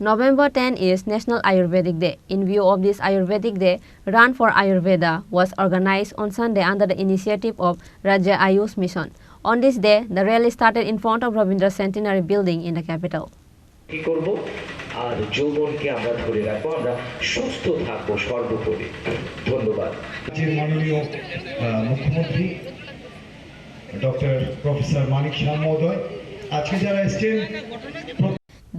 November 10 is National Ayurvedic Day. In view of this Ayurvedic Day, Run for Ayurveda was organized on Sunday under the initiative of Rajya Ayush mission. On this day, the rally started in front of Rabindra Centenary building in the capital. আর যৌবনকে আমরা ধরে রাখবো, আমরা সুস্থ থাকবো সর্বোপরি। ধন্যবাদ। যে মাননীয় মুখ্যমন্ত্রী ডক্টর প্রফেসর মানিক শাহ মহোদয় আজকে যারা এসেছেন।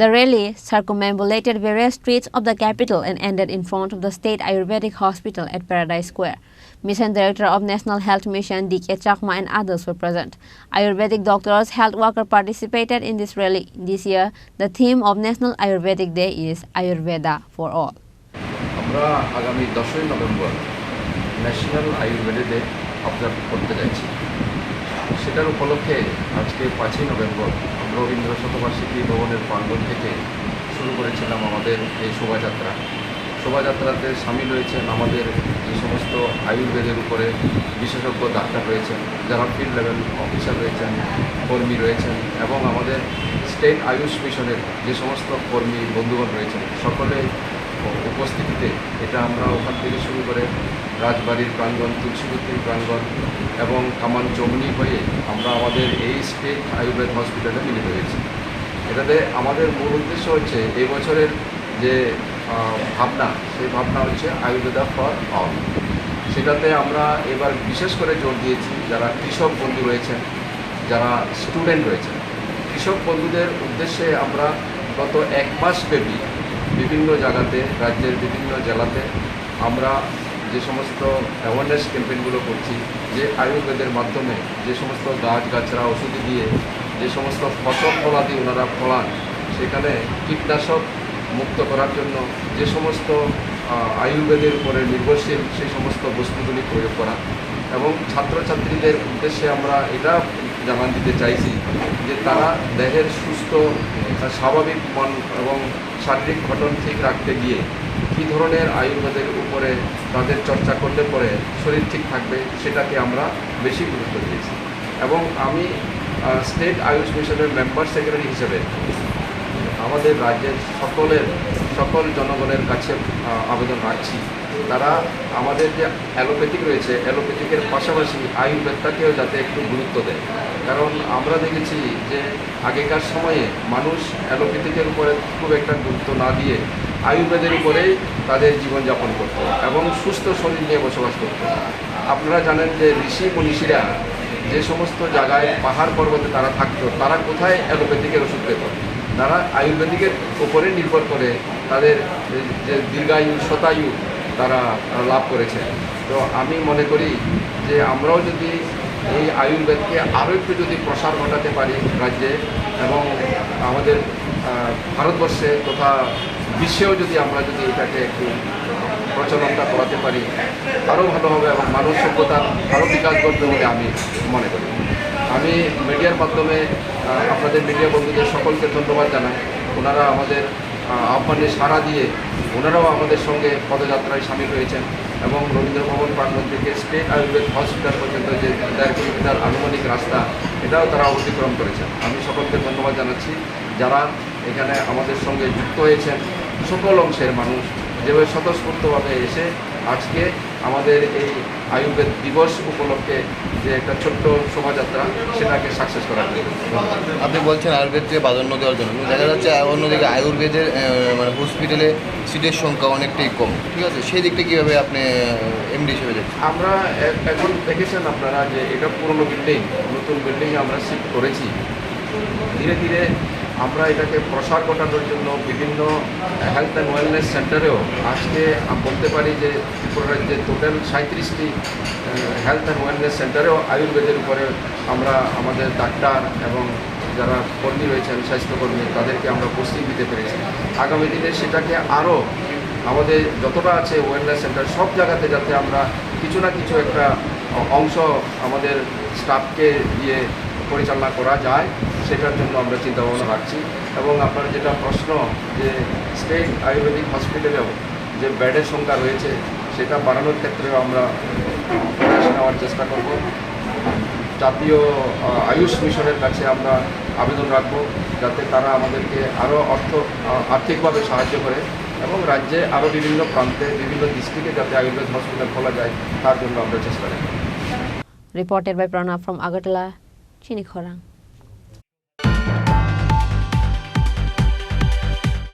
The rally circumambulated various streets of the capital and ended in front of the State Ayurvedic Hospital at Paradise Square. Mission Director of National Health Mission D.K. Chakma and others were present. Ayurvedic doctors, health workers participated in this rally. This year, the theme of National Ayurvedic Day is Ayurveda for all. আমরা আগামী 10ই November national Ayurvedic day observe করতে যাচ্ছি। সেটার উপলক্ষে আজকে 5ই November Rabindra শতবার্ষিকী ভবনের প্রাঙ্গণ থেকে শুরু করেছিলাম আমাদের এই শোভাযাত্রাতে সামিল হয়েছেন আমাদের যে সমস্ত আয়ুর্বেদের উপরে বিশেষজ্ঞ ডাক্তার রয়েছেন, যারা ফিল্ড লেভেল অফিসার রয়েছেন, কর্মী রয়েছেন এবং আমাদের স্টেট আয়ুষ মিশনের যে সমস্ত কর্মী বন্ধুগণ রয়েছেন, সকলে উপস্থিতিতে এটা আমরা ওখান থেকে শুরু করে রাজবাড়ির প্রাঙ্গণ, তুলসীপত্রীর প্রাঙ্গণ এবং কামান চমনি হয়ে আমরা আমাদের এই স্টেট আয়ুর্বেদ হসপিটালে মিলিত হয়েছি। এটাতে আমাদের মূল উদ্দেশ্য হচ্ছে এই বছরের যে ভাবনা, সেই ভাবনা হচ্ছে আয়ুর্বেদা ফর অল। সেটাতে আমরা এবার বিশেষ করে জোর দিয়েছি যারা কৃষক বন্ধু রয়েছেন, যারা স্টুডেন্ট রয়েছেন। কৃষক বন্ধুদের উদ্দেশ্যে আমরা গত 1 মাস ব্যাপী বিভিন্ন জায়গাতে, রাজ্যের বিভিন্ন জেলাতে আমরা যে সমস্ত অ্যাওয়ারনেস ক্যাম্পেইনগুলো করছি, যে আয়ুর্বেদের মাধ্যমে যে সমস্ত গাছগাছরা ওষুধ দিয়ে যে সমস্ত ফসল ফলাদি ওনারা ফলান, সেখানে কীটনাশক মুক্ত করার জন্য যে সমস্ত আয়ুর্বেদের উপরে নির্ভরশীল সেই সমস্ত বস্তুগুলি প্রয়োগ করা এবং ছাত্রছাত্রীদের উদ্দেশ্যে আমরা এটা জানান দিতে চাইছি যে তারা দেহের সুস্থ স্বাভাবিক মন এবং শারীরিক গঠন ঠিক রাখতে গিয়ে কী ধরনের আয়ুর্বেদের উপরে তাদের চর্চা করলে পরে শরীর ঠিক থাকবে, সেটাকে আমরা বেশি গুরুত্ব দিয়েছি। এবং আমি স্টেট আয়ুষ মিশনের মেম্বার সেক্রেটারি হিসেবে আমাদের রাজ্যের সকল জনগণের কাছে আবেদন রাখছি, তারা আমাদের যে অ্যালোপ্যাথিক রয়েছে, অ্যালোপ্যাথিকের পাশাপাশি আয়ুর্বেদটাকেও যাতে একটু গুরুত্ব দেয়। কারণ আমরা দেখেছি যে আগেকার সময়ে মানুষ অ্যালোপ্যাথিকের উপরে খুব একটা গুরুত্ব না দিয়ে আয়ুর্বেদের উপরেই তাদের জীবনযাপন করত এবং সুস্থ শরীর নিয়ে বসবাস করত। আপনারা জানেন যে ঋষি মনীষীরা যে সমস্ত জায়গায় পাহাড় পর্বতে তারা থাকতো, তারা কোথায় অ্যালোপ্যাথিকের ওষুধ পেত? তারা আয়ুর্বেদিকের উপরে নির্ভর করে তাদের যে দীর্ঘায়ু শতায়ু তারা লাভ করেছে। তো আমি মনে করি যে আমরাও যদি এই আয়ুর্বেদকে আরও একটু যদি প্রসার ঘটাতে পারি রাজ্যে এবং আমাদের ভারতবর্ষে তথা বিশ্বেও যদি আমরা যদি এটাকে একটু প্রচলনটা করাতে পারি, আরও ভালো হবে এবং মানব সভ্যতার আরও বিকাশ ঘটবে বলে আমি মনে করি। আমি মিডিয়ার মাধ্যমে আপনাদের মিডিয়া বন্ধুদের সকলকে ধন্যবাদ জানাই। ওনারা আমাদের আহ্বানে সাড়া দিয়ে ওনারাও আমাদের সঙ্গে পদযাত্রায় সামিল হয়েছেন এবং রবীন্দ্র ভবন প্রাঙ্গণ থেকে স্টেট আয়ুর্বেদ হসপিটাল পর্যন্ত যে 1.5 কিলোমিটার আনুমানিক রাস্তা, এটাও তারা অতিক্রম করেছেন। আমি সকলকে ধন্যবাদ জানাচ্ছি যারা এখানে আমাদের সঙ্গে যুক্ত হয়েছেন, সকল অংশের মানুষ যেভাবে স্বতঃস্ফূর্তভাবে এসে আজকে আমাদের এই আয়ুর্বেদ দিবস উপলক্ষে যে একটা ছোট্ট শোভাযাত্রা, সেটাকে সাকসেস করার জন্য। আপনি বলছেন আয়ুর্বেদকে প্রাধান্য দেওয়ার জন্য, দেখা যাচ্ছে অন্যদিকে আয়ুর্বেদের মানে হসপিটালে সিটের সংখ্যা অনেকটাই কম, ঠিক আছে? সেই দিকটা কীভাবে আপনি এমডি হিসেবে দেখছেন? আমরা এখন দেখেছেন আপনারা যে এটা পুরনো বিল্ডিং, নতুন বিল্ডিংয়ে আমরা শিফট করেছি। ধীরে ধীরে আমরা এটাকে প্রসার ঘটানোর জন্য বিভিন্ন হেলথ অ্যান্ড ওয়েলনেস সেন্টারেও আজকে বলতে পারি যে ত্রিপুরা রাজ্যে টোটাল 37টি হেলথ অ্যান্ড ওয়েলনেস সেন্টারেও আয়ুর্বেদের উপরে আমরা আমাদের ডাক্তার এবং যারা কর্মী রয়েছেন, স্বাস্থ্যকর্মী, তাদেরকে আমরা পোস্টিং দিতে পেরেছি। আগামী দিনে সেটাকে আরও আমাদের যতটা আছে ওয়েলনেস সেন্টার, সব জায়গাতে যাতে আমরা কিছু না কিছু একটা অংশ আমাদের স্টাফকে দিয়ে পরিচালনা করা যায়, সেটার জন্য আমরা চিন্তাভাবনা রাখছি। এবং আপনার যেটা প্রশ্ন যে স্টেট আয়ুর্বেদিক হসপিটালেও যে বেডের সংখ্যা রয়েছে, সেটা বাড়ানোর ক্ষেত্রেও আমরা প্রয়াস নেওয়ার চেষ্টা করব। জাতীয় আয়ুষ মিশনের কাছে আমরা আবেদন রাখব যাতে তারা আমাদেরকে আরও আর্থিকভাবে সাহায্য করে এবং রাজ্যে আরও বিভিন্ন প্রান্তে বিভিন্ন ডিস্ট্রিক্টে যাতে আয়ুর্বেদ হসপিটাল খোলা যায় তার জন্য আমরা চেষ্টা করি। Reported by Pranav from Agartala, Chini Khorang.